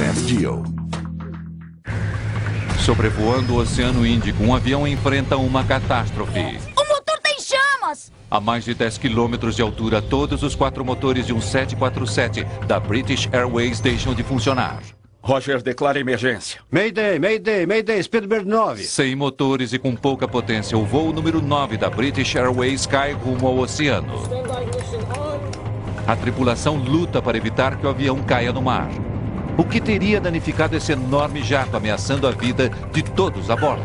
Defense Deal. Sobrevoando o Oceano Índico, um avião enfrenta uma catástrofe. O motor tem chamas! A mais de 10 quilômetros de altura, todos os 4 motores de um 747 da British Airways deixam de funcionar. Roger, declara emergência. Mayday, Mayday, Mayday, Speedbird 9. Sem motores e com pouca potência, o voo número 9 da British Airways cai rumo ao oceano. A tripulação luta para evitar que o avião caia no mar. O que teria danificado esse enorme jato, ameaçando a vida de todos a bordo?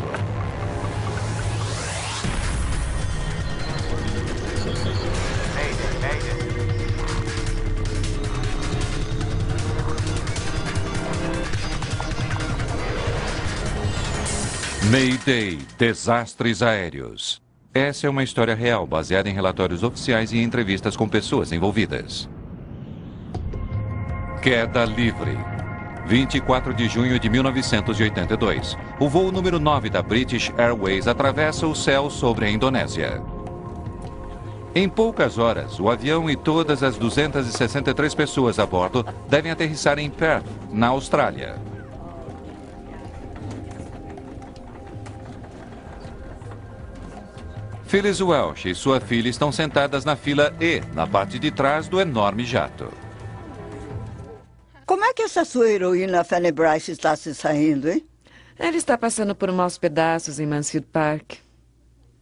Mayday, desastres aéreos. Essa é uma história real, baseada em relatórios oficiais e entrevistas com pessoas envolvidas. Queda livre. 24 de junho de 1982. O voo número 9 da British Airways atravessa o céu sobre a Indonésia. Em poucas horas, o avião e todas as 263 pessoas a bordo devem aterrissar em Perth, na Austrália. Phyllis Welsh e sua filha estão sentadas na fila E, na parte de trás do enorme jato. Como é que essa sua heroína Fanny Bryce está se saindo, hein? Ela está passando por maus pedaços em Mansfield Park.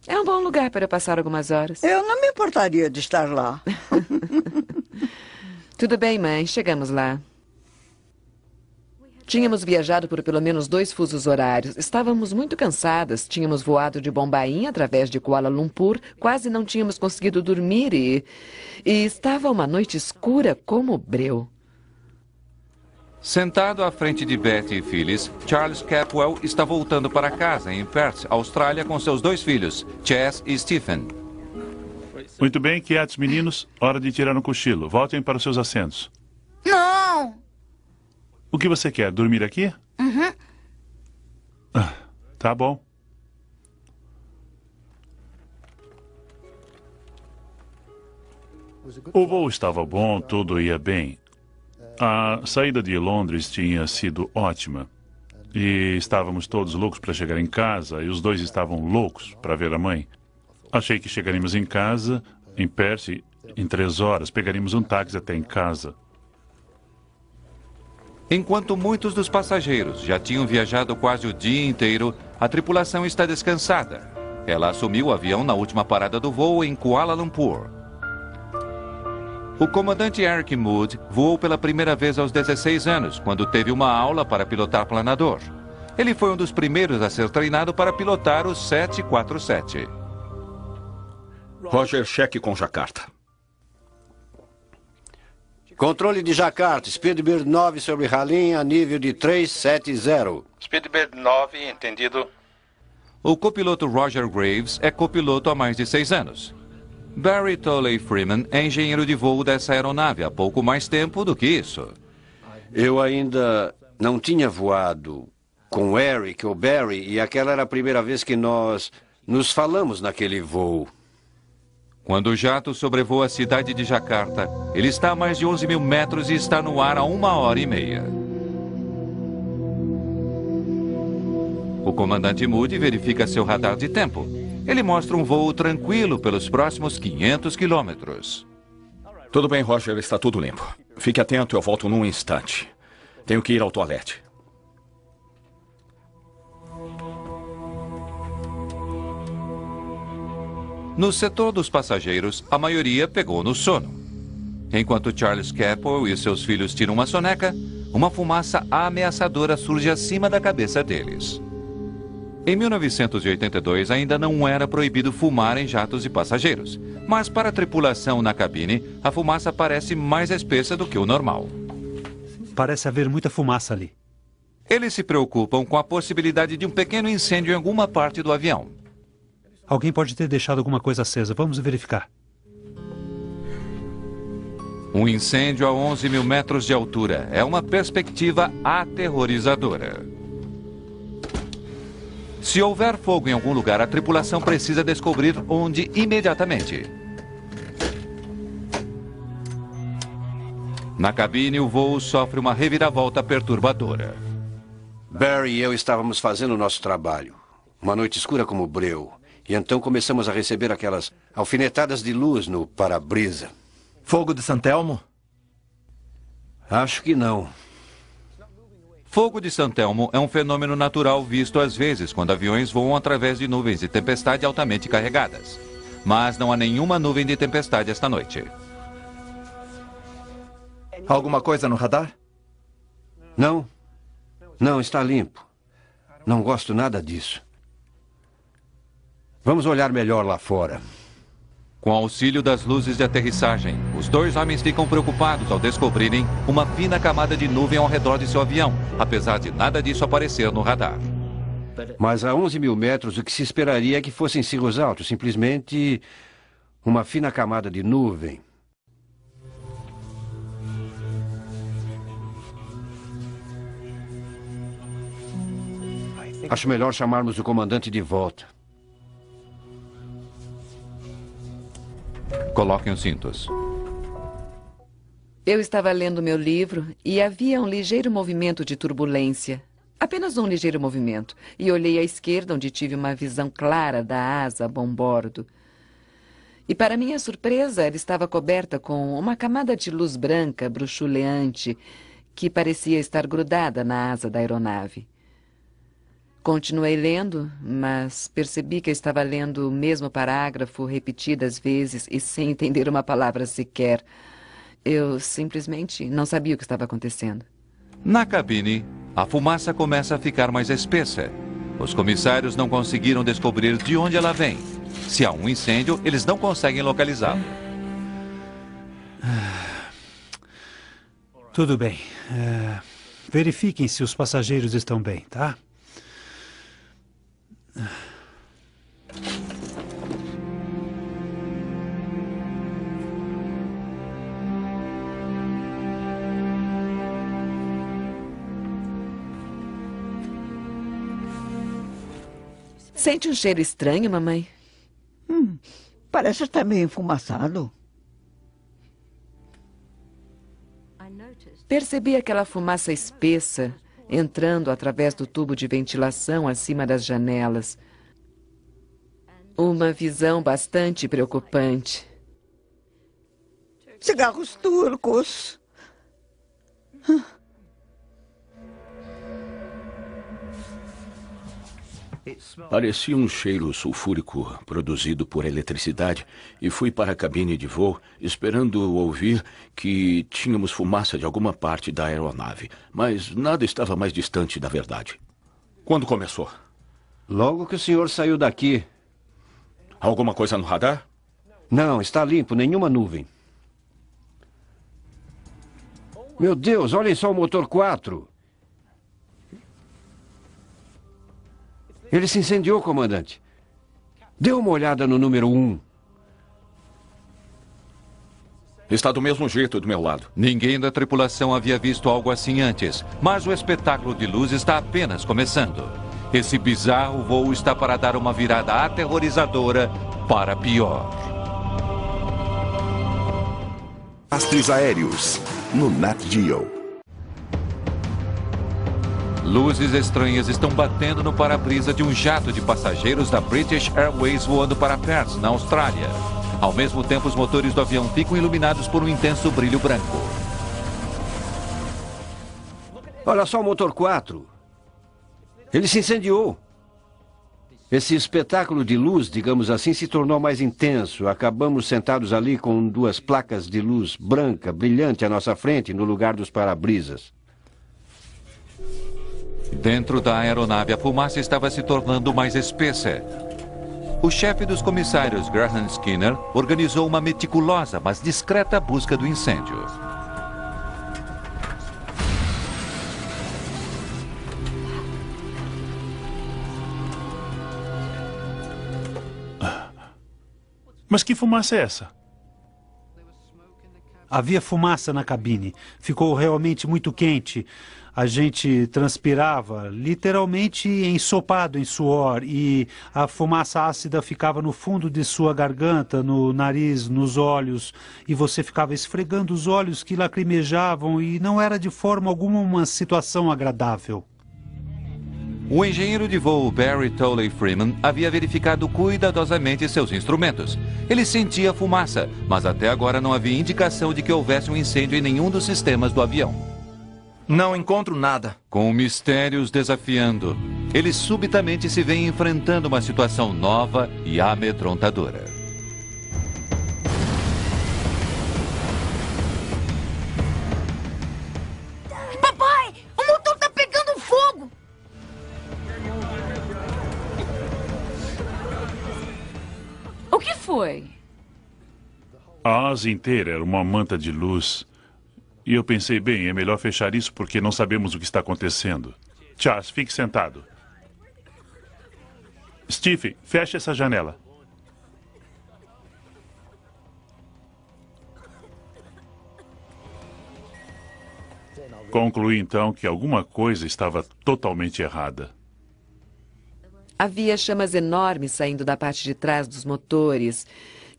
É um bom lugar para eu passar algumas horas. Eu não me importaria de estar lá. Tudo bem, mãe. Chegamos lá. Tínhamos viajado por pelo menos 2 fusos horários. Estávamos muito cansadas. Tínhamos voado de Bombaim através de Kuala Lumpur. Quase não tínhamos conseguido dormir e estava uma noite escura como breu. Sentado à frente de Betty e Phyllis, Charles Capwell está voltando para casa em Perth, Austrália, com seus 2 filhos, Chas e Stephen. Muito bem, quietos, meninos. Hora de tirar um cochilo. Voltem para os seus assentos. Não! O que você quer? Dormir aqui? Uhum. Tá bom. O voo estava bom, tudo ia bem. A saída de Londres tinha sido ótima. E estávamos todos loucos para chegar em casa, e os 2 estavam loucos para ver a mãe. Achei que chegaríamos em casa, em Perth, em 3 horas. Pegaríamos um táxi até em casa. Enquanto muitos dos passageiros já tinham viajado quase o dia inteiro, a tripulação está descansada. Ela assumiu o avião na última parada do voo em Kuala Lumpur. O comandante Eric Mood voou pela primeira vez aos 16 anos, quando teve uma aula para pilotar planador. Ele foi um dos primeiros a ser treinado para pilotar o 747. Roger, cheque com Jakarta. Controle de Jakarta, Speedbird 9 sobre Halim a nível de 370. Speedbird 9, entendido. O copiloto Roger Graves é copiloto há mais de 6 anos. Barry Tolley Freeman é engenheiro de voo dessa aeronave há pouco mais tempo do que isso. Eu ainda não tinha voado com Eric ou Barry e aquela era a primeira vez que nós nos falamos naquele voo. Quando o jato sobrevoa a cidade de Jakarta, ele está a mais de 11 mil metros e está no ar há 1h30. O comandante Moody verifica seu radar de tempo. Ele mostra um voo tranquilo pelos próximos 500 quilômetros. Tudo bem, Roger, está tudo limpo. Fique atento, eu volto num instante. Tenho que ir ao toalete. No setor dos passageiros, a maioria pegou no sono. Enquanto Charles Capwell e seus filhos tiram uma soneca, uma fumaça ameaçadora surge acima da cabeça deles. Em 1982, ainda não era proibido fumar em jatos de passageiros, mas para a tripulação na cabine, a fumaça parece mais espessa do que o normal. Parece haver muita fumaça ali. Eles se preocupam com a possibilidade de um pequeno incêndio em alguma parte do avião. Alguém pode ter deixado alguma coisa acesa. Vamos verificar. Um incêndio a 11 mil metros de altura é uma perspectiva aterrorizadora. Se houver fogo em algum lugar, a tripulação precisa descobrir onde imediatamente. Na cabine, o voo sofre uma reviravolta perturbadora. Barry e eu estávamos fazendo o nosso trabalho. Uma noite escura como breu. E então começamos a receber aquelas alfinetadas de luz no para-brisa. Fogo de San Telmo? Acho que não. Fogo de San Telmo é um fenômeno natural visto às vezes quando aviões voam através de nuvens de tempestade altamente carregadas. Mas não há nenhuma nuvem de tempestade esta noite. Alguma coisa no radar? Não. Não, está limpo. Não gosto nada disso. Vamos olhar melhor lá fora. Com auxílio das luzes de aterrissagem, os dois homens ficam preocupados ao descobrirem uma fina camada de nuvem ao redor de seu avião, apesar de nada disso aparecer no radar. Mas a 11 mil metros, o que se esperaria é que fossem cirros altos, simplesmente uma fina camada de nuvem. Acho melhor chamarmos o comandante de volta. Coloquem os cintos. Eu estava lendo meu livro e havia um ligeiro movimento de turbulência. Apenas um ligeiro movimento. E olhei à esquerda, onde tive uma visão clara da asa a bombordo. E para minha surpresa, ela estava coberta com uma camada de luz branca, bruxuleante, que parecia estar grudada na asa da aeronave. Continuei lendo, mas percebi que estava lendo o mesmo parágrafo repetidas vezes e sem entender uma palavra sequer. Eu simplesmente não sabia o que estava acontecendo. Na cabine, a fumaça começa a ficar mais espessa. Os comissários não conseguiram descobrir de onde ela vem. Se há um incêndio, eles não conseguem localizá-lo. Tudo bem. Verifiquem se os passageiros estão bem, tá? Sente um cheiro estranho, mamãe? Parece estar meio enfumaçado. Percebi aquela fumaça espessa entrando através do tubo de ventilação acima das janelas. Uma visão bastante preocupante. Cigarros turcos. Parecia um cheiro sulfúrico produzido por eletricidade e fui para a cabine de voo esperando ouvir que tínhamos fumaça de alguma parte da aeronave, mas nada estava mais distante da verdade. Quando começou? Logo que o senhor saiu daqui. Alguma coisa no radar? Não, está limpo, nenhuma nuvem. Meu Deus, olhem só o motor 4. Ele se incendiou, comandante. Dê uma olhada no número 1. Está do mesmo jeito do meu lado. Ninguém da tripulação havia visto algo assim antes, mas o espetáculo de luz está apenas começando. Esse bizarro voo está para dar uma virada aterrorizadora para pior. Astros aéreos, no Nat Geo. Luzes estranhas estão batendo no para-brisa de um jato de passageiros da British Airways voando para Perth, na Austrália. Ao mesmo tempo, os motores do avião ficam iluminados por um intenso brilho branco. Olha só o motor 4. Ele se incendiou. Esse espetáculo de luz, digamos assim, se tornou mais intenso. Acabamos sentados ali com 2 placas de luz branca, brilhante à nossa frente, no lugar dos para-brisas. Dentro da aeronave, a fumaça estava se tornando mais espessa. O chefe dos comissários, Graham Skinner, organizou uma meticulosa, mas discreta busca do incêndio. Mas que fumaça é essa? Havia fumaça na cabine. Ficou realmente muito quente. A gente transpirava, literalmente ensopado em suor, e a fumaça ácida ficava no fundo de sua garganta, no nariz, nos olhos, e você ficava esfregando os olhos que lacrimejavam, e não era de forma alguma uma situação agradável. O engenheiro de voo Barry Tolley Freeman havia verificado cuidadosamente seus instrumentos. Ele sentia fumaça, mas até agora não havia indicação de que houvesse um incêndio em nenhum dos sistemas do avião. Não encontro nada. Com mistérios desafiando, ele subitamente se vê enfrentando uma situação nova e amedrontadora. Papai, o motor tá pegando fogo! O que foi? A asa inteira era uma manta de luz. E eu pensei, bem, é melhor fechar isso porque não sabemos o que está acontecendo. Charles, fique sentado. Steve, feche essa janela. Concluí então que alguma coisa estava totalmente errada. Havia chamas enormes saindo da parte de trás dos motores,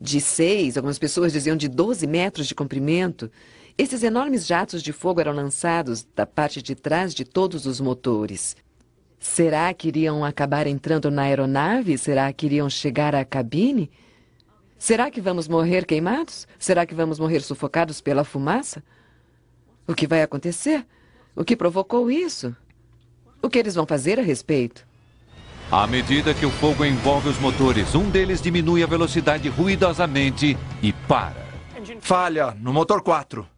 de 6, algumas pessoas diziam de 12 metros de comprimento. Esses enormes jatos de fogo eram lançados da parte de trás de todos os motores. Será que iriam acabar entrando na aeronave? Será que iriam chegar à cabine? Será que vamos morrer queimados? Será que vamos morrer sufocados pela fumaça? O que vai acontecer? O que provocou isso? O que eles vão fazer a respeito? À medida que o fogo envolve os motores, um deles diminui a velocidade ruidosamente e para. Falha no motor 4.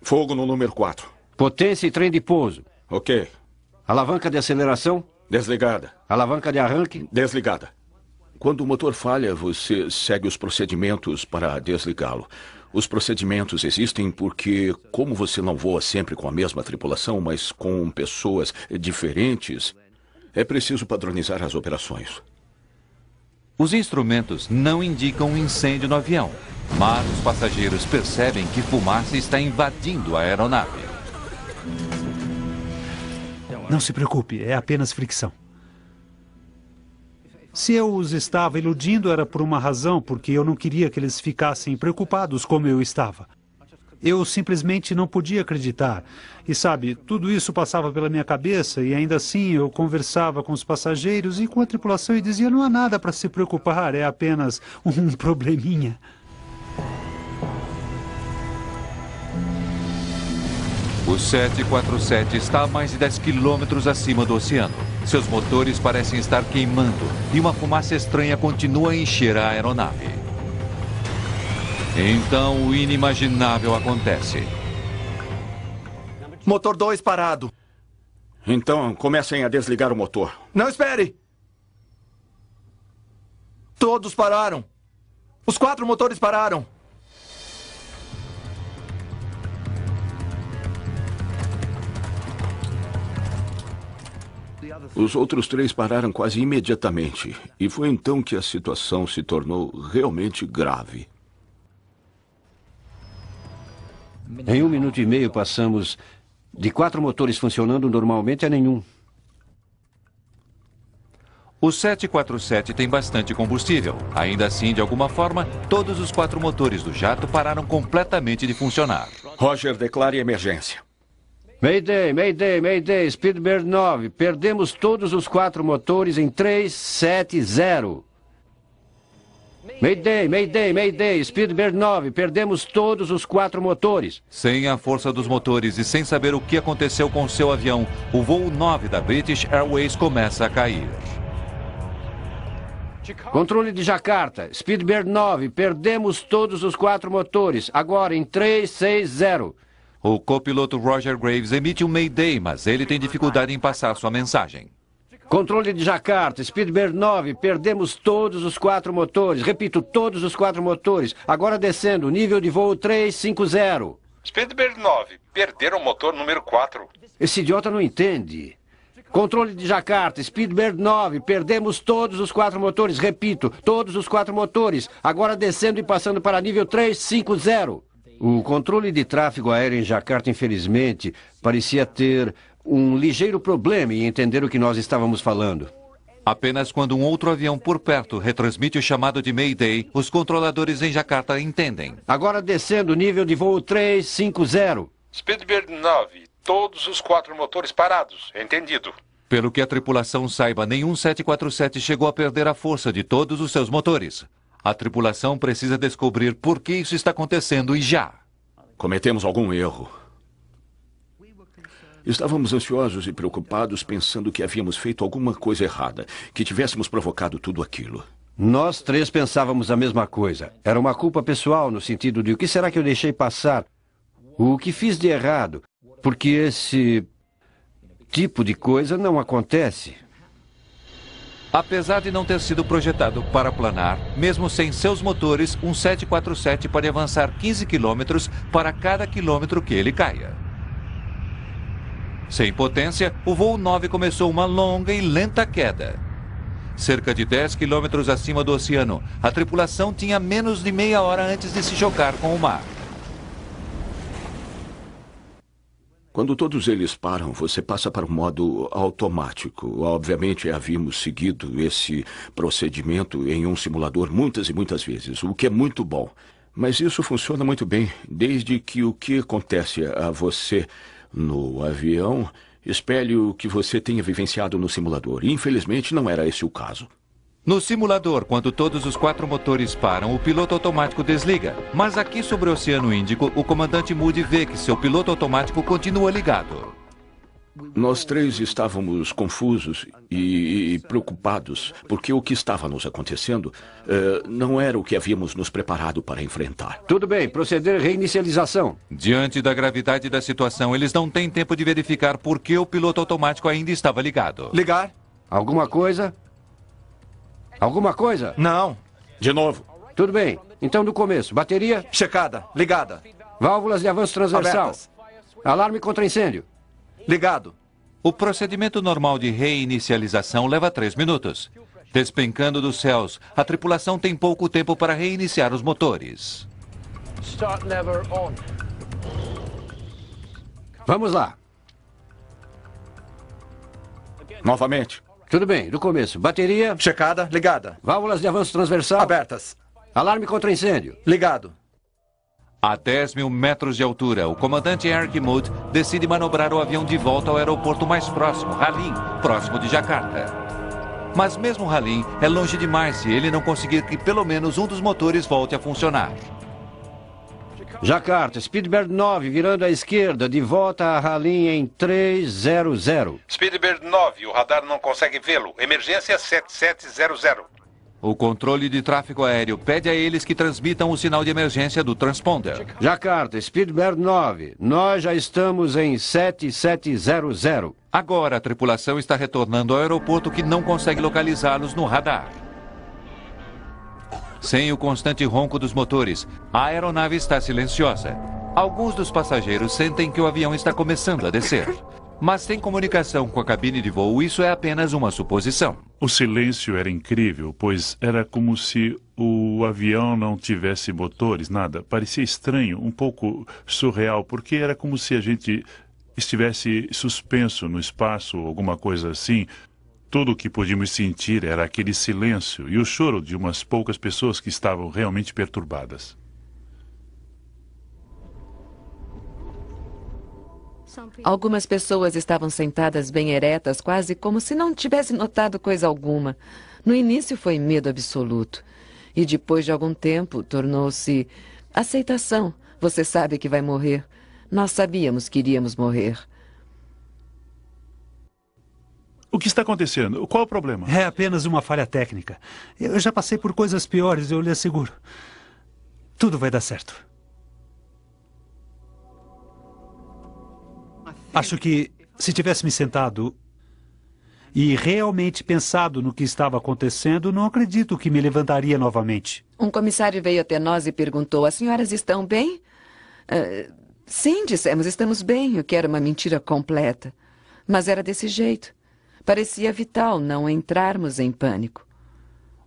Fogo no número 4. Potência e trem de pouso. Ok. Alavanca de aceleração. Desligada. Alavanca de arranque. Desligada. Quando o motor falha, você segue os procedimentos para desligá-lo. Os procedimentos existem porque, como você não voa sempre com a mesma tripulação, mas com pessoas diferentes, é preciso padronizar as operações. Os instrumentos não indicam um incêndio no avião, mas os passageiros percebem que fumaça está invadindo a aeronave. Não se preocupe, é apenas fricção. Se eu os estava iludindo, era por uma razão, porque eu não queria que eles ficassem preocupados como eu estava. Eu simplesmente não podia acreditar. E sabe, tudo isso passava pela minha cabeça e ainda assim eu conversava com os passageiros e com a tripulação e dizia, não há nada para se preocupar, é apenas um probleminha. O 747 está a mais de 10 quilômetros acima do oceano. Seus motores parecem estar queimando e uma fumaça estranha continua a encher a aeronave. Então o inimaginável acontece. Motor 2 parado. Então, comecem a desligar o motor. Não, espere! Todos pararam. Os 4 motores pararam. Os outros 3 pararam quase imediatamente. E foi então que a situação se tornou realmente grave. Em 1 minuto e meio passamos de 4 motores funcionando normalmente a nenhum. O 747 tem bastante combustível. Ainda assim, de alguma forma, todos os 4 motores do jato pararam completamente de funcionar. Roger, declare emergência. Mayday, Mayday, Mayday, Speedbird 9. Perdemos todos os 4 motores em 370. Mayday, Mayday, Mayday, Speedbird 9. Perdemos todos os 4 motores. Sem a força dos motores e sem saber o que aconteceu com seu avião, o voo 9 da British Airways começa a cair. Controle de Jakarta, Speedbird 9. Perdemos todos os 4 motores. Agora em 360. O copiloto Roger Graves emite um Mayday, mas ele tem dificuldade em passar sua mensagem. Controle de Jakarta, Speedbird 9, perdemos todos os 4 motores. Repito, todos os 4 motores. Agora descendo, nível de voo 350. Speedbird 9, perderam o motor número 4. Esse idiota não entende. Controle de Jakarta, Speedbird 9, perdemos todos os 4 motores. Repito, todos os 4 motores. Agora descendo e passando para nível 350. O controle de tráfego aéreo em Jakarta, infelizmente, parecia ter um ligeiro problema em entender o que nós estávamos falando. Apenas quando um outro avião por perto retransmite o chamado de Mayday, os controladores em Jakarta entendem. Agora descendo, nível de voo 350. Speedbird 9, todos os 4 motores parados. Entendido. Pelo que a tripulação saiba, nenhum 747 chegou a perder a força de todos os seus motores. A tripulação precisa descobrir por que isso está acontecendo e já. Cometemos algum erro. Estávamos ansiosos e preocupados, pensando que havíamos feito alguma coisa errada, que tivéssemos provocado tudo aquilo. Nós 3 pensávamos a mesma coisa. Era uma culpa pessoal, no sentido de o que será que eu deixei passar? O que fiz de errado? Porque esse tipo de coisa não acontece. Apesar de não ter sido projetado para planar, mesmo sem seus motores, um 747 pode avançar 15 quilômetros para cada quilômetro que ele caia. Sem potência, o voo 9 começou uma longa e lenta queda. Cerca de 10 quilômetros acima do oceano, a tripulação tinha menos de meia hora antes de se chocar com o mar. Quando todos eles param, você passa para o modo automático. Obviamente, havíamos seguido esse procedimento em um simulador muitas e muitas vezes, o que é muito bom. Mas isso funciona muito bem, desde que o que acontece a você no avião espelhe o que você tenha vivenciado no simulador. Infelizmente, não era esse o caso. No simulador, quando todos os 4 motores param, o piloto automático desliga. Mas aqui sobre o Oceano Índico, o comandante Moody vê que seu piloto automático continua ligado. Nós 3 estávamos confusos e preocupados, porque o que estava nos acontecendo não era o que havíamos nos preparado para enfrentar. Tudo bem, proceder reinicialização. Diante da gravidade da situação, eles não têm tempo de verificar por que o piloto automático ainda estava ligado. Ligar? Alguma coisa? Alguma coisa? Não. De novo. Tudo bem. Então, do começo. Bateria? Checada. Ligada. Válvulas de avanço transversal. Abertas. Alarme contra incêndio. Ligado. O procedimento normal de reinicialização leva 3 minutos. Despencando dos céus, a tripulação tem pouco tempo para reiniciar os motores. Start lever on. Vamos lá. Novamente. Tudo bem, do começo. Bateria? Checada. Ligada. Válvulas de avanço transversal? Abertas. Alarme contra incêndio? Ligado. A 10 mil metros de altura, o comandante Eric Mood decide manobrar o avião de volta ao aeroporto mais próximo, Halim, próximo de Jakarta. Mas mesmo Halim é longe demais se ele não conseguir que pelo menos um dos motores volte a funcionar. Jakarta, Speedbird 9, virando à esquerda, de volta a Halim em 300. Speedbird 9, o radar não consegue vê-lo. Emergência 7700. O controle de tráfego aéreo pede a eles que transmitam o sinal de emergência do transponder. Jakarta, Speedbird 9, nós já estamos em 7700. Agora a tripulação está retornando ao aeroporto que não consegue localizá-los no radar. Sem o constante ronco dos motores, a aeronave está silenciosa. Alguns dos passageiros sentem que o avião está começando a descer. Mas sem comunicação com a cabine de voo, isso é apenas uma suposição. O silêncio era incrível, pois era como se o avião não tivesse motores, nada. Parecia estranho, um pouco surreal, porque era como se a gente estivesse suspenso no espaço, alguma coisa assim. Tudo o que podíamos sentir era aquele silêncio e o choro de umas poucas pessoas que estavam realmente perturbadas. Algumas pessoas estavam sentadas bem eretas, quase como se não tivessem notado coisa alguma. No início foi medo absoluto. E depois de algum tempo tornou-se aceitação. Você sabe que vai morrer. Nós sabíamos que iríamos morrer. O que está acontecendo? Qual é o problema? É apenas uma falha técnica. Eu já passei por coisas piores, eu lhe asseguro. Tudo vai dar certo. Acho que se tivesse me sentado e realmente pensado no que estava acontecendo, não acredito que me levantaria novamente. Um comissário veio até nós e perguntou: as senhoras estão bem? Sim, dissemos, estamos bem, o que era uma mentira completa. Mas era desse jeito. Parecia vital não entrarmos em pânico.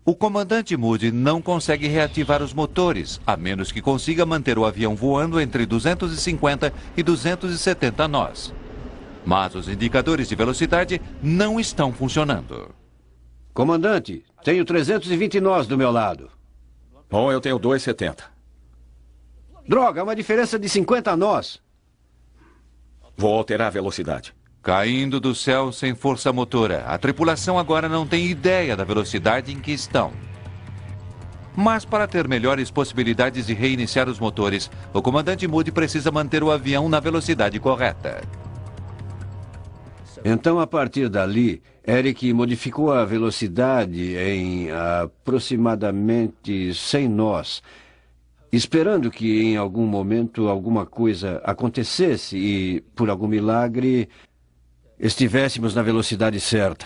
O comandante Moody não consegue reativar os motores, a menos que consiga manter o avião voando entre 250 e 270 nós. Mas os indicadores de velocidade não estão funcionando. Comandante, tenho 320 nós do meu lado. Bom, eu tenho 270. Droga, uma diferença de 50 nós. Vou alterar a velocidade. Caindo do céu sem força motora, a tripulação agora não tem ideia da velocidade em que estão. Mas para ter melhores possibilidades de reiniciar os motores, o comandante Moody precisa manter o avião na velocidade correta. Então, a partir dali, Eric modificou a velocidade em aproximadamente 100 nós, esperando que em algum momento alguma coisa acontecesse e, por algum milagre, estivéssemos na velocidade certa.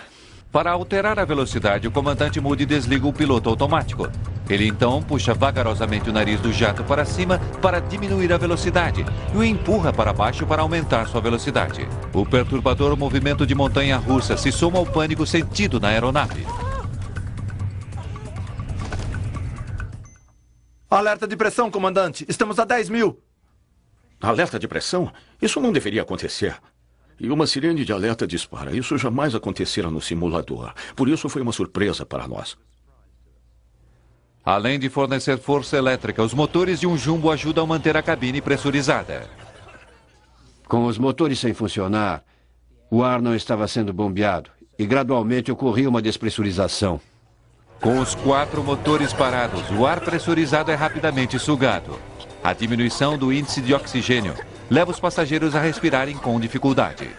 Para alterar a velocidade, o comandante Moody desliga o piloto automático. Ele então puxa vagarosamente o nariz do jato para cima para diminuir a velocidade e o empurra para baixo para aumentar sua velocidade. O perturbador movimento de montanha-russa se soma ao pânico sentido na aeronave. Alerta de pressão, comandante. Estamos a 10 mil. Alerta de pressão? Isso não deveria acontecer. E uma sirene de alerta dispara. Isso jamais acontecera no simulador. Por isso foi uma surpresa para nós. Além de fornecer força elétrica, os motores de um jumbo ajudam a manter a cabine pressurizada. Com os motores sem funcionar, o ar não estava sendo bombeado e gradualmente ocorria uma despressurização. Com os 4 motores parados, o ar pressurizado é rapidamente sugado. A diminuição do índice de oxigênio leva os passageiros a respirarem com dificuldade.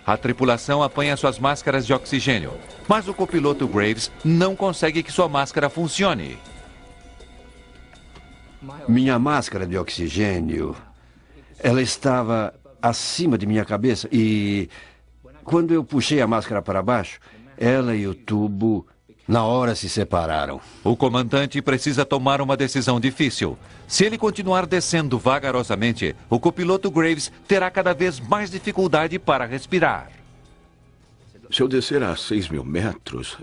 A tripulação apanha suas máscaras de oxigênio, mas o copiloto Graves não consegue que sua máscara funcione. Minha máscara de oxigênio, ela estava acima de minha cabeça e quando eu puxei a máscara para baixo, ela e o tubo na hora se separaram. O comandante precisa tomar uma decisão difícil. Se ele continuar descendo vagarosamente, o copiloto Graves terá cada vez mais dificuldade para respirar. Se eu descer a 6.000 metros,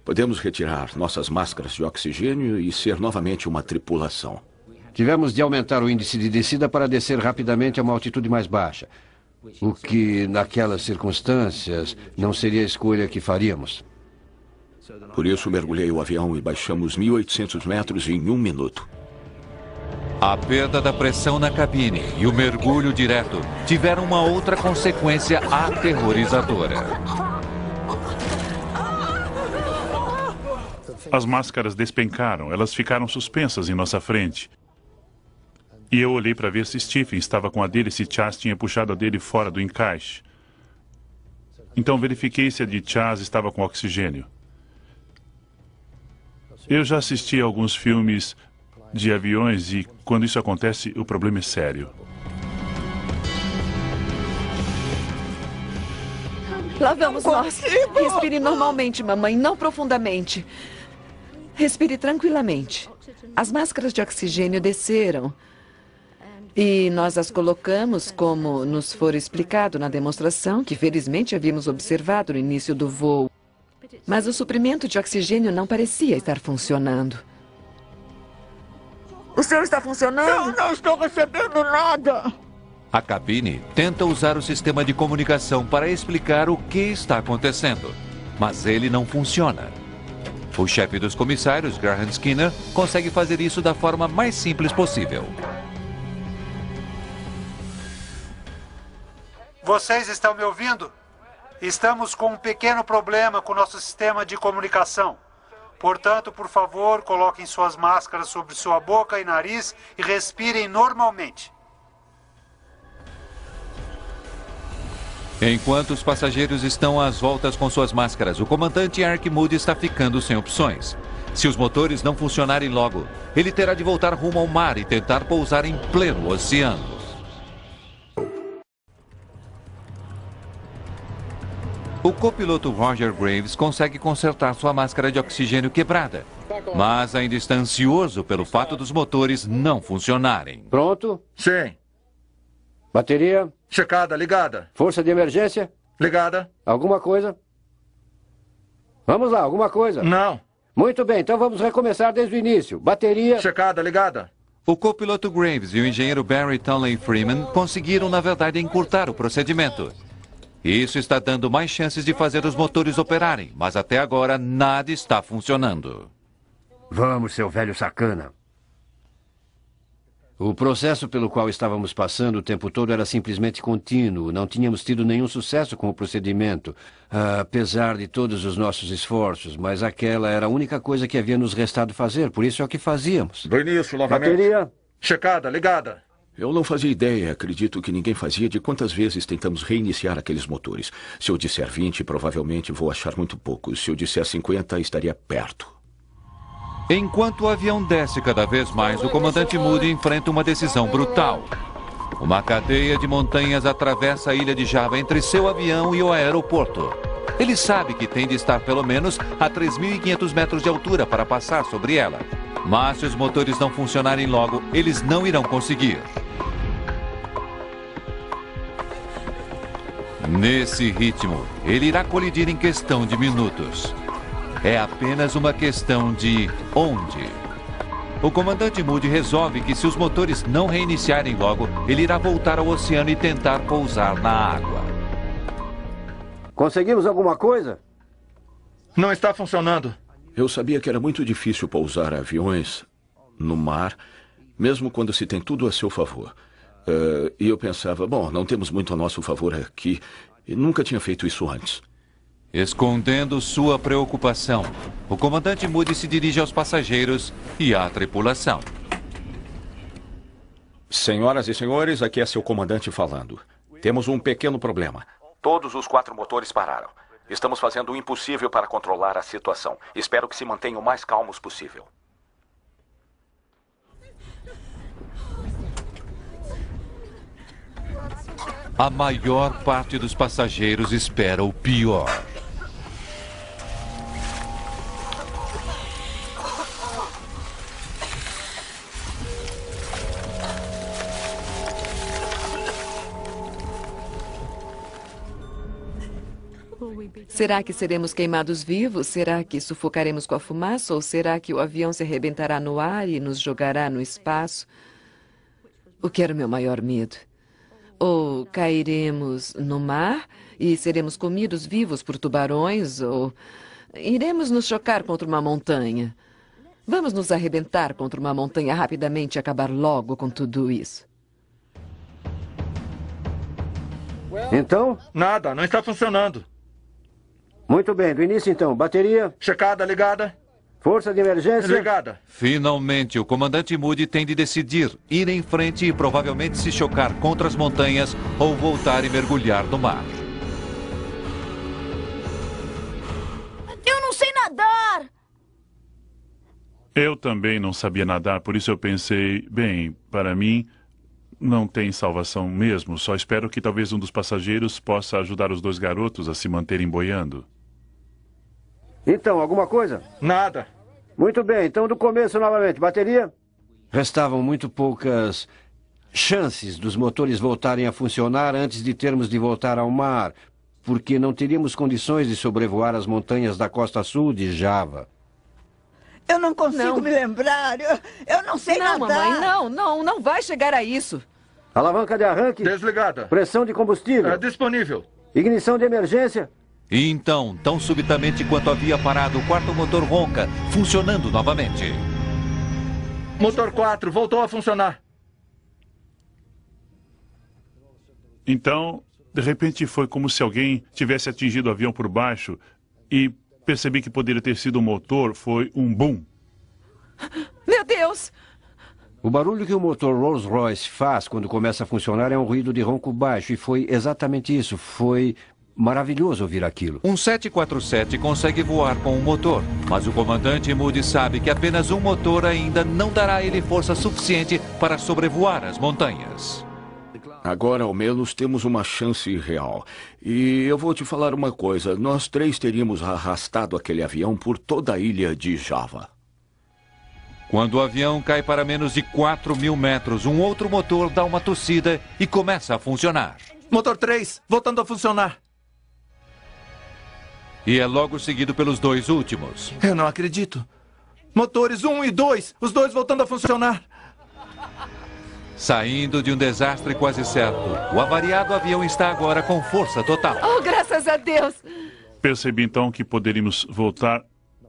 podemos retirar nossas máscaras de oxigênio e ser novamente uma tripulação. Tivemos de aumentar o índice de descida para descer rapidamente a uma altitude mais baixa. O que, naquelas circunstâncias, não seria a escolha que faríamos. Por isso, mergulhei o avião e baixamos 1.800 metros em 1 minuto. A perda da pressão na cabine e o mergulho direto tiveram uma outra consequência aterrorizadora. As máscaras despencaram, elas ficaram suspensas em nossa frente. E eu olhei para ver se Stephen estava com a dele, se Chas tinha puxado a dele fora do encaixe. Então verifiquei se a de Chas estava com oxigênio. Eu já assisti a alguns filmes de aviões e quando isso acontece, o problema é sério. Lá vamos nós. Respire normalmente, mamãe, não profundamente. Respire tranquilamente. As máscaras de oxigênio desceram. E nós as colocamos como nos for explicado na demonstração, que felizmente havíamos observado no início do voo. Mas o suprimento de oxigênio não parecia estar funcionando. O senhor está funcionando? Eu não estou recebendo nada. A cabine tenta usar o sistema de comunicação para explicar o que está acontecendo, mas ele não funciona. O chefe dos comissários, Graham Skinner, consegue fazer isso da forma mais simples possível. Vocês estão me ouvindo? Estamos com um pequeno problema com o nosso sistema de comunicação. Portanto, por favor, coloquem suas máscaras sobre sua boca e nariz e respirem normalmente. Enquanto os passageiros estão às voltas com suas máscaras, o comandante Eric Moody está ficando sem opções. Se os motores não funcionarem logo, ele terá de voltar rumo ao mar e tentar pousar em pleno oceano. O copiloto Roger Graves consegue consertar sua máscara de oxigênio quebrada, mas ainda está ansioso pelo fato dos motores não funcionarem. Pronto? Sim. Bateria? Checada, ligada. Força de emergência? Ligada. Alguma coisa? Vamos lá, alguma coisa? Não. Muito bem, então vamos recomeçar desde o início. Bateria? Checada, ligada. O copiloto Graves e o engenheiro Barry Townley Freeman conseguiram, na verdade, encurtar o procedimento. Isso está dando mais chances de fazer os motores operarem, mas até agora nada está funcionando. Vamos, seu velho sacana. O processo pelo qual estávamos passando o tempo todo era simplesmente contínuo. Não tínhamos tido nenhum sucesso com o procedimento, apesar de todos os nossos esforços. Mas aquela era a única coisa que havia nos restado fazer, por isso é o que fazíamos. Do início, novamente. Bateria. Checada, ligada. Eu não fazia ideia, acredito que ninguém fazia, de quantas vezes tentamos reiniciar aqueles motores. Se eu disser 20, provavelmente vou achar muito pouco. Se eu disser 50, estaria perto. Enquanto o avião desce cada vez mais, o comandante Moody enfrenta uma decisão brutal. Uma cadeia de montanhas atravessa a ilha de Java entre seu avião e o aeroporto. Ele sabe que tem de estar pelo menos a 3.500 metros de altura para passar sobre ela. Mas se os motores não funcionarem logo, eles não irão conseguir. Nesse ritmo, ele irá colidir em questão de minutos. É apenas uma questão de onde. O comandante Moody resolve que se os motores não reiniciarem logo, ele irá voltar ao oceano e tentar pousar na água. Conseguimos alguma coisa? Não está funcionando. Eu sabia que era muito difícil pousar aviões no mar, mesmo quando se tem tudo a seu favor. E eu pensava, bom, não temos muito a nosso favor aqui. E nunca tinha feito isso antes. Escondendo sua preocupação, o comandante Moody se dirige aos passageiros e à tripulação. Senhoras e senhores, aqui é seu comandante falando. Temos um pequeno problema. Todos os 4 motores pararam. Estamos fazendo o impossível para controlar a situação. Espero que se mantenham o mais calmos possível. A maior parte dos passageiros espera o pior. Será que seremos queimados vivos? Será que sufocaremos com a fumaça? Ou será que o avião se arrebentará no ar e nos jogará no espaço? O que era o meu maior medo? Ou cairemos no mar e seremos comidos vivos por tubarões? Ou iremos nos chocar contra uma montanha? Vamos nos arrebentar contra uma montanha rapidamente e acabar logo com tudo isso. Então? Nada, não está funcionando. Muito bem, do início então. Bateria. Checada, ligada. Força de emergência. Ligada. Finalmente, o comandante Moody tem de decidir ir em frente e provavelmente se chocar contra as montanhas ou voltar e mergulhar no mar. Eu não sei nadar! Eu também não sabia nadar, por isso eu pensei, bem, para mim não tem salvação mesmo. Só espero que talvez um dos passageiros possa ajudar os 2 garotos a se manterem boiando. Então, alguma coisa? Nada. Muito bem, então do começo novamente. Bateria? Restavam muito poucas chances dos motores voltarem a funcionar antes de termos de voltar ao mar, porque não teríamos condições de sobrevoar as montanhas da costa sul de Java. Eu não consigo me lembrar. Eu não sei nadar. Mamãe, não vai chegar a isso. Alavanca de arranque. Desligada. Pressão de combustível. É disponível. Ignição de emergência. E então, tão subitamente quanto havia parado, o 4º motor ronca, funcionando novamente. Motor 4 voltou a funcionar. Então, de repente foi como se alguém tivesse atingido o avião por baixo e percebi que poderia ter sido o motor. Foi um boom. Meu Deus! O barulho que o motor Rolls-Royce faz quando começa a funcionar é um ruído de ronco baixo. E foi exatamente isso. Foi maravilhoso ouvir aquilo. Um 747 consegue voar com um motor, mas o comandante Moody sabe que apenas um motor ainda não dará a ele força suficiente para sobrevoar as montanhas. Agora, ao menos, temos uma chance real. E eu vou te falar uma coisa. Nós 3 teríamos arrastado aquele avião por toda a ilha de Java. Quando o avião cai para menos de 4.000 metros, um outro motor dá uma tossida e começa a funcionar. Motor 3, voltando a funcionar. E é logo seguido pelos 2 últimos. Eu não acredito. Motores 1 e 2, os 2 voltando a funcionar. Saindo de um desastre quase certo, o avariado avião está agora com força total. Oh, graças a Deus! Percebi então que poderíamos voltar,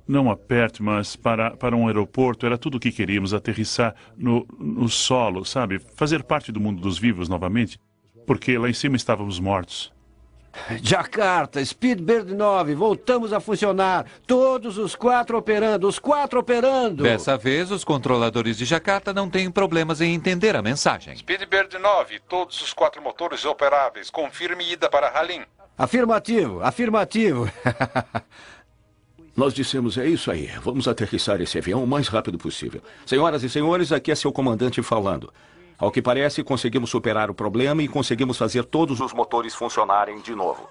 não a perto, mas para um aeroporto. Era tudo o que queríamos, aterrissar no solo, sabe? Fazer parte do mundo dos vivos novamente, porque lá em cima estávamos mortos. Jakarta, Speedbird 9, voltamos a funcionar. Todos os 4 operando, os 4 operando. Dessa vez, os controladores de Jakarta não têm problemas em entender a mensagem. Speedbird 9, todos os 4 motores operáveis. Confirme ida para Halim. Afirmativo, afirmativo. Nós dissemos, é isso aí. Vamos aterrissar esse avião o mais rápido possível. Senhoras e senhores, aqui é seu comandante falando. Ao que parece, conseguimos superar o problema e conseguimos fazer todos os motores funcionarem de novo.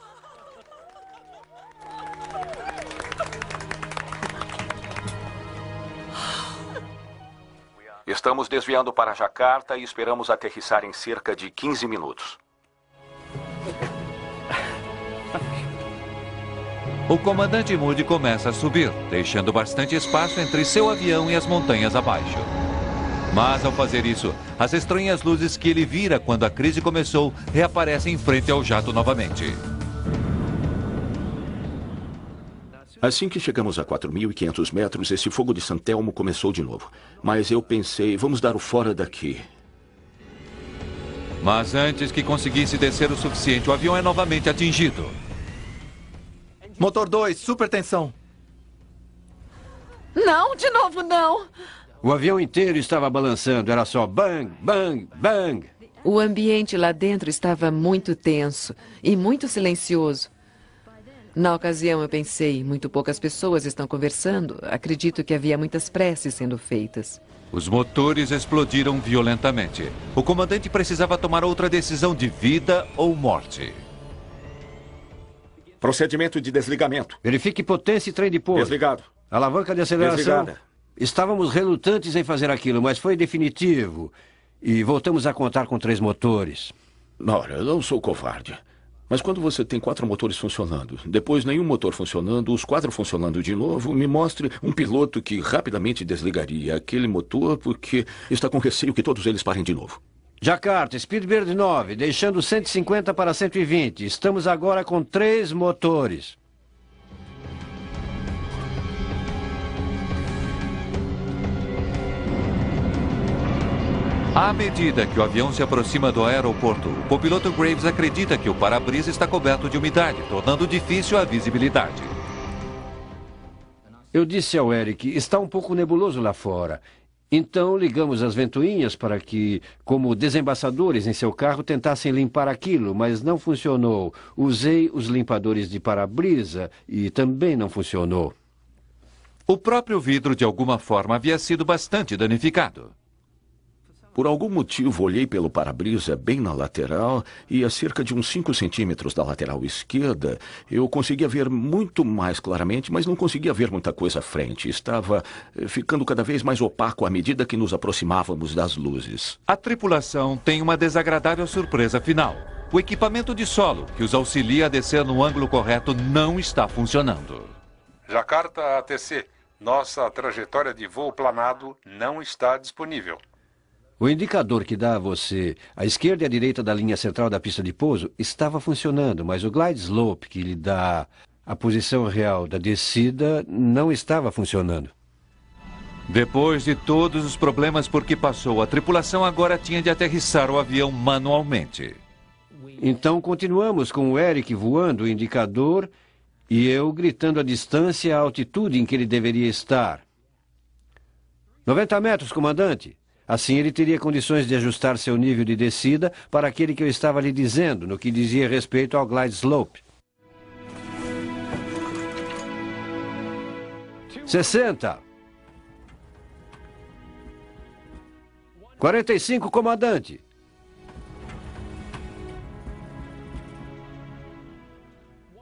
Estamos desviando para Jakarta e esperamos aterrissar em cerca de 15 minutos. O comandante Moody começa a subir, deixando bastante espaço entre seu avião e as montanhas abaixo. Mas, ao fazer isso, as estranhas luzes que ele vira quando a crise começou reaparecem em frente ao jato novamente. Assim que chegamos a 4.500 metros, esse fogo de San Telmo começou de novo. Mas eu pensei, vamos dar o fora daqui. Mas antes que conseguisse descer o suficiente, o avião é novamente atingido. Motor 2, super tensão. Não, de novo não. O avião inteiro estava balançando, era só bang, bang, bang. O ambiente lá dentro estava muito tenso e muito silencioso. Na ocasião eu pensei, muito poucas pessoas estão conversando. Acredito que havia muitas preces sendo feitas. Os motores explodiram violentamente. O comandante precisava tomar outra decisão de vida ou morte. Procedimento de desligamento. Verifique potência e trem de pouso. Desligado. Alavanca de aceleração. Desligada. Estávamos relutantes em fazer aquilo, mas foi definitivo. E voltamos a contar com 3 motores. Ora, eu não sou covarde. Mas quando você tem 4 motores funcionando, depois nenhum motor funcionando, os 4 funcionando de novo, me mostre um piloto que rapidamente desligaria aquele motor porque está com receio que todos eles parem de novo. Jakarta, Speedbird 9, deixando 150 para 120. Estamos agora com 3 motores. À medida que o avião se aproxima do aeroporto, o copiloto Graves acredita que o para-brisa está coberto de umidade, tornando difícil a visibilidade. Eu disse ao Eric, está um pouco nebuloso lá fora. Então ligamos as ventoinhas para que, como desembaçadores em seu carro, tentassem limpar aquilo, mas não funcionou. Usei os limpadores de para-brisa e também não funcionou. O próprio vidro, de alguma forma, havia sido bastante danificado. Por algum motivo, olhei pelo para-brisa bem na lateral e a cerca de uns 5 centímetros da lateral esquerda, eu conseguia ver muito mais claramente, mas não conseguia ver muita coisa à frente. Estava ficando cada vez mais opaco à medida que nos aproximávamos das luzes. A tripulação tem uma desagradável surpresa final. O equipamento de solo, que os auxilia a descer no ângulo correto, não está funcionando. Jakarta ATC, nossa trajetória de voo planado não está disponível. O indicador que dá a você à esquerda e à direita da linha central da pista de pouso estava funcionando, mas o glide slope que lhe dá a posição real da descida não estava funcionando. Depois de todos os problemas por que passou, a tripulação agora tinha de aterrissar o avião manualmente. Então continuamos com o Eric voando o indicador e eu gritando a distância e a altitude em que ele deveria estar. 90 metros, comandante. Assim ele teria condições de ajustar seu nível de descida para aquele que eu estava lhe dizendo, no que dizia respeito ao glide slope. 60. 45, comandante.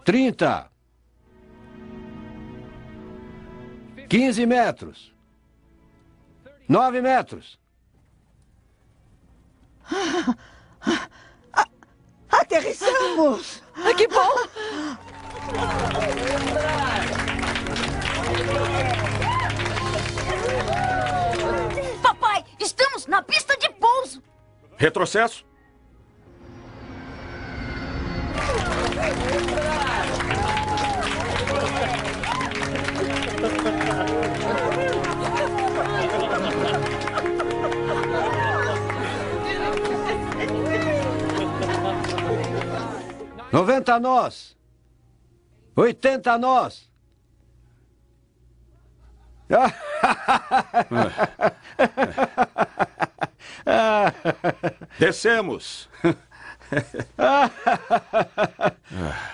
30. 15 metros. 9 metros. Aterrissamos! Que bom! Papai, estamos na pista de pouso. Retrocesso. "90 nós. 80 nós." Descemos.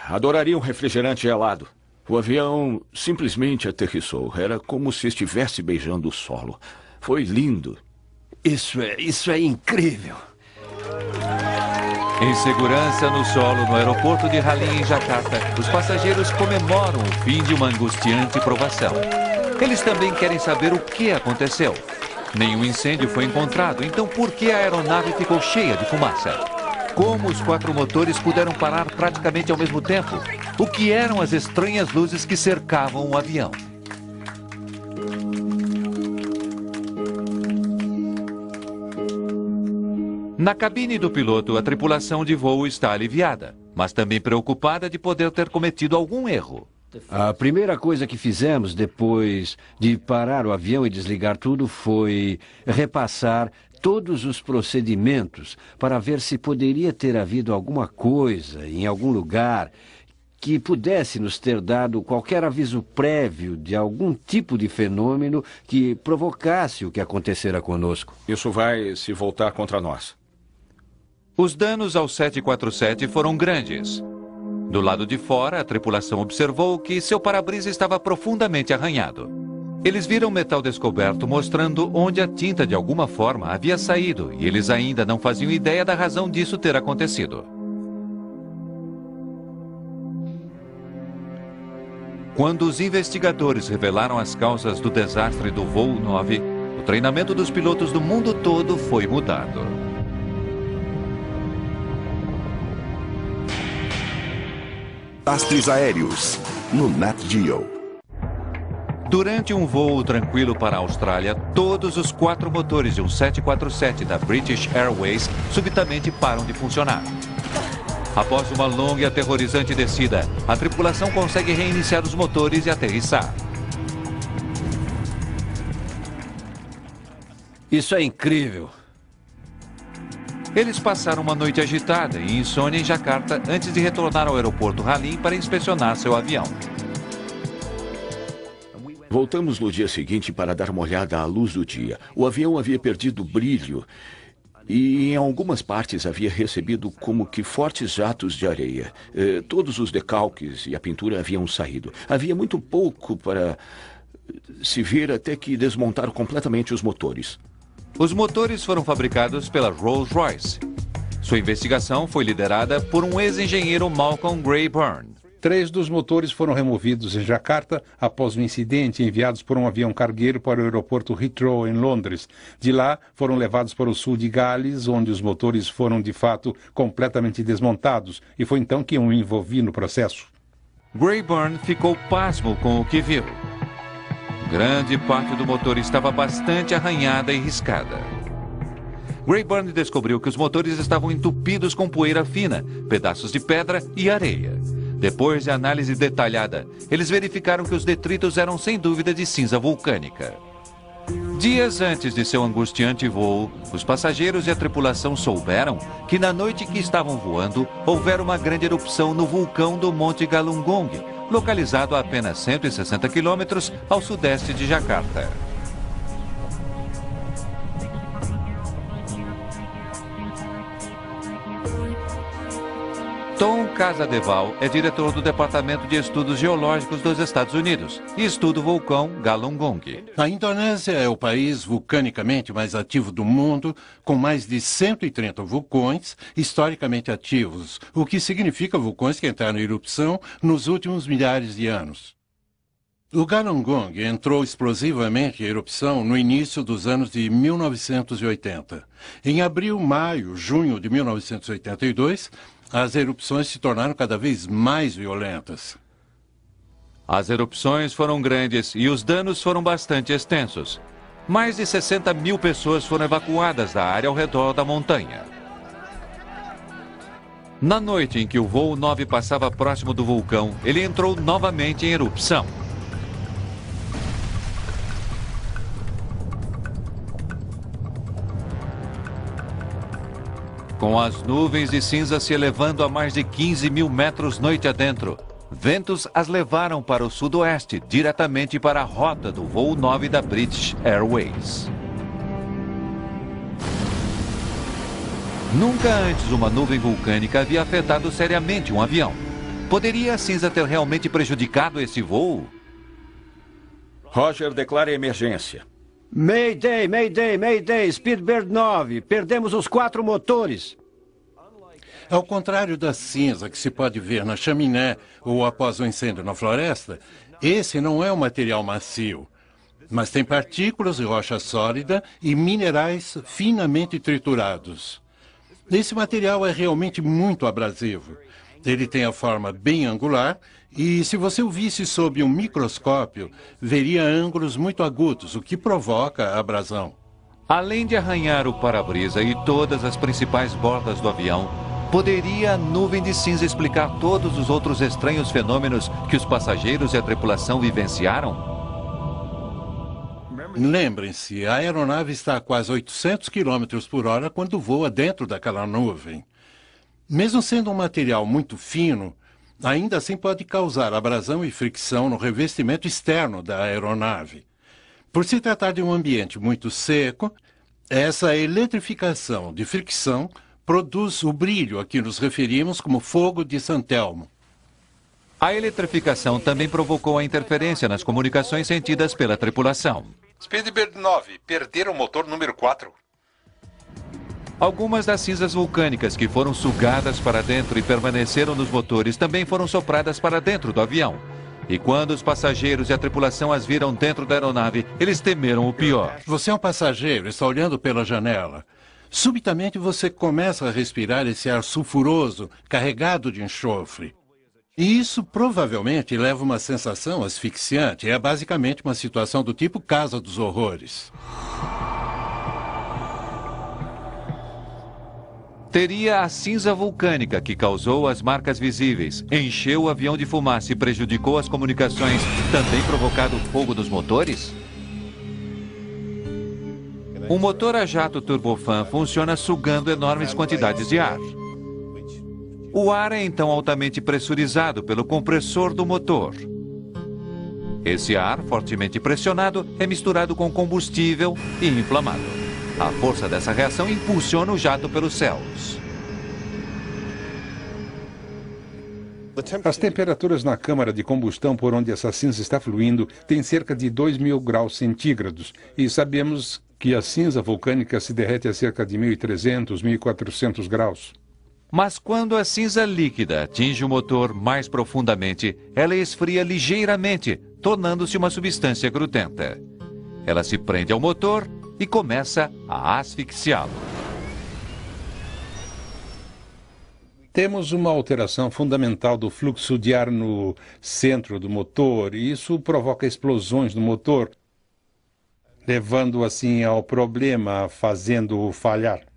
Adoraria um refrigerante gelado. O avião simplesmente aterrissou. Era como se estivesse beijando o solo. Foi lindo. Isso é incrível. Em segurança no solo, no aeroporto de Halim, em Jakarta, os passageiros comemoram o fim de uma angustiante provação. Eles também querem saber o que aconteceu. Nenhum incêndio foi encontrado, então por que a aeronave ficou cheia de fumaça? Como os 4 motores puderam parar praticamente ao mesmo tempo? O que eram as estranhas luzes que cercavam o avião? Na cabine do piloto, a tripulação de voo está aliviada, mas também preocupada de poder ter cometido algum erro. A primeira coisa que fizemos depois de parar o avião e desligar tudo foi repassar todos os procedimentos para ver se poderia ter havido alguma coisa em algum lugar que pudesse nos ter dado qualquer aviso prévio de algum tipo de fenômeno que provocasse o que acontecera conosco. Isso vai se voltar contra nós. Os danos ao 747 foram grandes. Do lado de fora, a tripulação observou que seu para-brisa estava profundamente arranhado. Eles viram metal descoberto mostrando onde a tinta de alguma forma havia saído e eles ainda não faziam ideia da razão disso ter acontecido. Quando os investigadores revelaram as causas do desastre do voo 9, o treinamento dos pilotos do mundo todo foi mudado. Desastres aéreos, no Nat Geo. Durante um voo tranquilo para a Austrália, todos os 4 motores de um 747 da British Airways subitamente param de funcionar. Após uma longa e aterrorizante descida, a tripulação consegue reiniciar os motores e aterrissar. Isso é incrível. Eles passaram uma noite agitada e insônia em Jakarta antes de retornar ao aeroporto Halim para inspecionar seu avião. Voltamos no dia seguinte para dar uma olhada à luz do dia. O avião havia perdido brilho e em algumas partes havia recebido como que fortes jatos de areia. Todos os decalques e a pintura haviam saído. Havia muito pouco para se ver até que desmontaram completamente os motores. Os motores foram fabricados pela Rolls-Royce. Sua investigação foi liderada por um ex-engenheiro Malcolm Gray Byrne. 3 dos motores foram removidos em Jakarta após o incidente e enviados por um avião cargueiro para o aeroporto Heathrow, em Londres. De lá, foram levados para o sul de Gales, onde os motores foram, de fato, completamente desmontados. E foi então que eu me envolvi no processo. Gray Byrne ficou pasmo com o que viu. Grande parte do motor estava bastante arranhada e riscada. Gray Byrne descobriu que os motores estavam entupidos com poeira fina, pedaços de pedra e areia. Depois de análise detalhada, eles verificaram que os detritos eram sem dúvida de cinza vulcânica. Dias antes de seu angustiante voo, os passageiros e a tripulação souberam que na noite que estavam voando, houvera uma grande erupção no vulcão do Monte Galunggung, localizado a apenas 160 quilômetros ao sudeste de Jakarta. Tom Casadeval é diretor do Departamento de Estudos Geológicos dos Estados Unidos e estuda o vulcão Galunggung. A Indonésia é o país vulcanicamente mais ativo do mundo, com mais de 130 vulcões historicamente ativos, o que significa vulcões que entraram em erupção nos últimos milhares de anos. O Galunggung entrou explosivamente em erupção no início dos anos de 1980. Em abril, maio, junho de 1982, as erupções se tornaram cada vez mais violentas. As erupções foram grandes e os danos foram bastante extensos. Mais de 60 mil pessoas foram evacuadas da área ao redor da montanha. Na noite em que o voo 9 passava próximo do vulcão, ele entrou novamente em erupção. Com as nuvens de cinza se elevando a mais de 15 mil metros noite adentro, ventos as levaram para o sudoeste, diretamente para a rota do voo 9 da British Airways. Nunca antes uma nuvem vulcânica havia afetado seriamente um avião. Poderia a cinza ter realmente prejudicado esse voo? Roger, declare emergência. Mayday, Mayday, Mayday, Speedbird 9. Perdemos os 4 motores. Ao contrário da cinza que se pode ver na chaminé ou após um incêndio na floresta, esse não é um material macio, mas tem partículas de rocha sólida e minerais finamente triturados. Esse material é realmente muito abrasivo. Ele tem a forma bem angular e, se você o visse sob um microscópio, veria ângulos muito agudos, o que provoca a abrasão. Além de arranhar o para-brisa e todas as principais bordas do avião, poderia a nuvem de cinza explicar todos os outros estranhos fenômenos que os passageiros e a tripulação vivenciaram? Lembrem-se, a aeronave está a quase 800 km por hora quando voa dentro daquela nuvem. Mesmo sendo um material muito fino, ainda assim pode causar abrasão e fricção no revestimento externo da aeronave. Por se tratar de um ambiente muito seco, essa eletrificação de fricção produz o brilho a que nos referimos como fogo de San Telmo. A eletrificação também provocou a interferência nas comunicações sentidas pela tripulação. Speedbird 9, perderam o motor número 4. Algumas das cinzas vulcânicas que foram sugadas para dentro e permaneceram nos motores também foram sopradas para dentro do avião. E quando os passageiros e a tripulação as viram dentro da aeronave, eles temeram o pior. Você é um passageiro, está olhando pela janela. Subitamente você começa a respirar esse ar sulfuroso, carregado de enxofre. E isso provavelmente leva uma sensação asfixiante. É basicamente uma situação do tipo Casa dos Horrores. Teria a cinza vulcânica que causou as marcas visíveis, encheu o avião de fumaça e prejudicou as comunicações, também provocado fogo nos motores? Um motor a jato turbofan funciona sugando enormes quantidades de ar. O ar é então altamente pressurizado pelo compressor do motor. Esse ar, fortemente pressionado, é misturado com combustível e inflamado. A força dessa reação impulsiona o jato pelos céus. As temperaturas na câmara de combustão por onde essa cinza está fluindo têm cerca de 2.000 graus centígrados e sabemos que a cinza vulcânica se derrete a cerca de 1.300, 1.400 graus. Mas quando a cinza líquida atinge o motor mais profundamente, ela esfria ligeiramente, tornando-se uma substância grudenta. Ela se prende ao motor e começa a asfixiá-lo. Temos uma alteração fundamental do fluxo de ar no centro do motor e isso provoca explosões no motor, levando assim ao problema, fazendo-o falhar.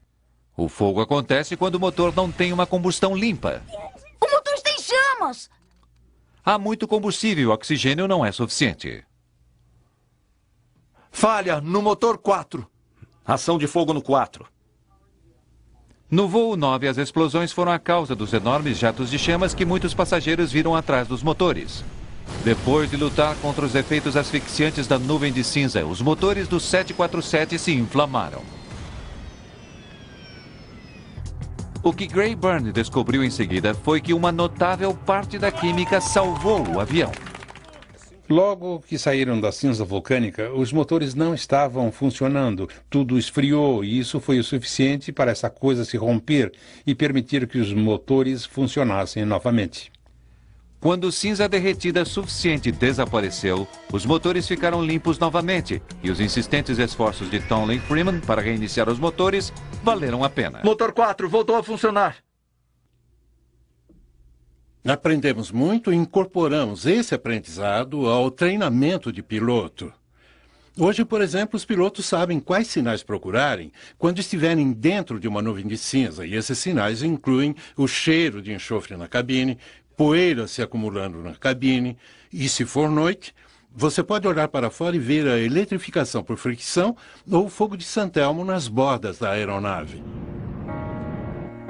O fogo acontece quando o motor não tem uma combustão limpa. O motor está em chamas! Há muito combustível e o oxigênio não é suficiente. Falha no motor 4. Ação de fogo no 4. No voo 9, as explosões foram a causa dos enormes jatos de chamas que muitos passageiros viram atrás dos motores. Depois de lutar contra os efeitos asfixiantes da nuvem de cinza, os motores do 747 se inflamaram. O que Gray Byrne descobriu em seguida foi que uma notável parte da química salvou o avião. Logo que saíram da cinza vulcânica, os motores não estavam funcionando. Tudo esfriou e isso foi o suficiente para essa coisa se romper e permitir que os motores funcionassem novamente. Quando cinza derretida suficiente desapareceu, os motores ficaram limpos novamente e os insistentes esforços de Tonley Freeman para reiniciar os motores valeram a pena. Motor 4 voltou a funcionar. Aprendemos muito e incorporamos esse aprendizado ao treinamento de piloto. Hoje, por exemplo, os pilotos sabem quais sinais procurarem quando estiverem dentro de uma nuvem de cinza, e esses sinais incluem o cheiro de enxofre na cabine, poeira se acumulando na cabine, e se for noite, você pode olhar para fora e ver a eletrificação por fricção ou o fogo de Santelmo nas bordas da aeronave.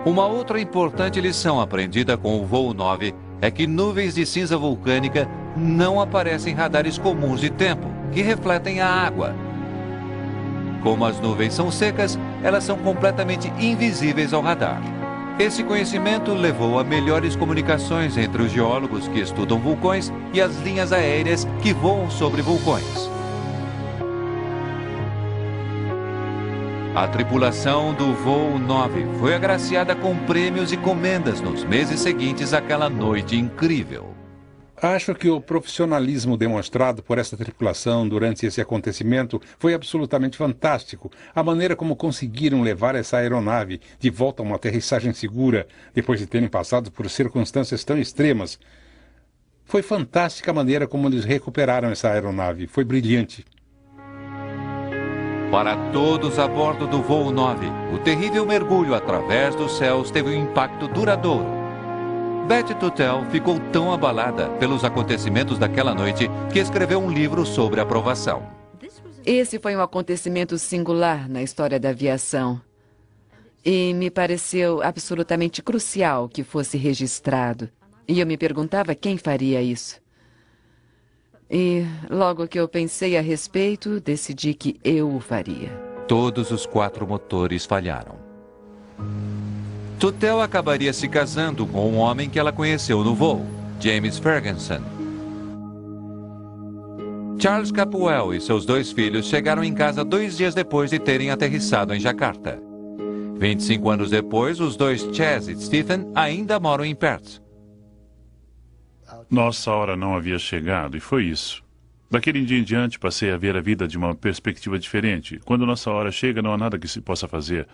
Uma outra importante lição aprendida com o voo 9 é que nuvens de cinza vulcânica não aparecem em radares comuns de tempo, que refletem a água. Como as nuvens são secas, elas são completamente invisíveis ao radar. Esse conhecimento levou a melhores comunicações entre os geólogos que estudam vulcões e as linhas aéreas que voam sobre vulcões. A tripulação do voo 9 foi agraciada com prêmios e comendas nos meses seguintes àquela noite incrível. Acho que o profissionalismo demonstrado por essa tripulação durante esse acontecimento foi absolutamente fantástico. A maneira como conseguiram levar essa aeronave de volta a uma aterrissagem segura, depois de terem passado por circunstâncias tão extremas. Foi fantástica a maneira como eles recuperaram essa aeronave. Foi brilhante. Para todos a bordo do voo 9, o terrível mergulho através dos céus teve um impacto duradouro. Betty Tuttle ficou tão abalada pelos acontecimentos daquela noite que escreveu um livro sobre a provação. Esse foi um acontecimento singular na história da aviação. E me pareceu absolutamente crucial que fosse registrado. E eu me perguntava quem faria isso. E logo que eu pensei a respeito, decidi que eu o faria. Todos os 4 motores falharam. Tuttle acabaria se casando com um homem que ela conheceu no voo, James Ferguson. Charles Capuel e seus 2 filhos chegaram em casa 2 dias depois de terem aterrissado em Jakarta. 25 anos depois, os 2 Chaz e Stephen ainda moram em Perth. Nossa hora não havia chegado, e foi isso. Daquele dia em diante, passei a ver a vida de uma perspectiva diferente. Quando nossa hora chega, não há nada que se possa fazer.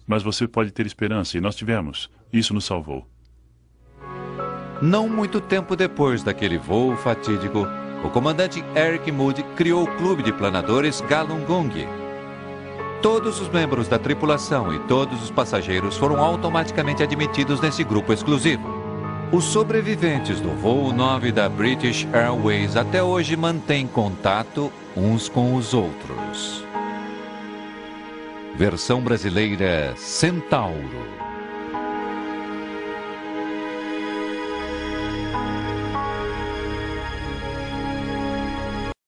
Mas você pode ter esperança, e nós tivemos. Isso nos salvou. Não muito tempo depois daquele voo fatídico, o comandante Eric Moody criou o clube de planadores Galunggung. Todos os membros da tripulação e todos os passageiros foram automaticamente admitidos nesse grupo exclusivo. Os sobreviventes do voo 9 da British Airways até hoje mantêm contato uns com os outros. Versão brasileira Centauro.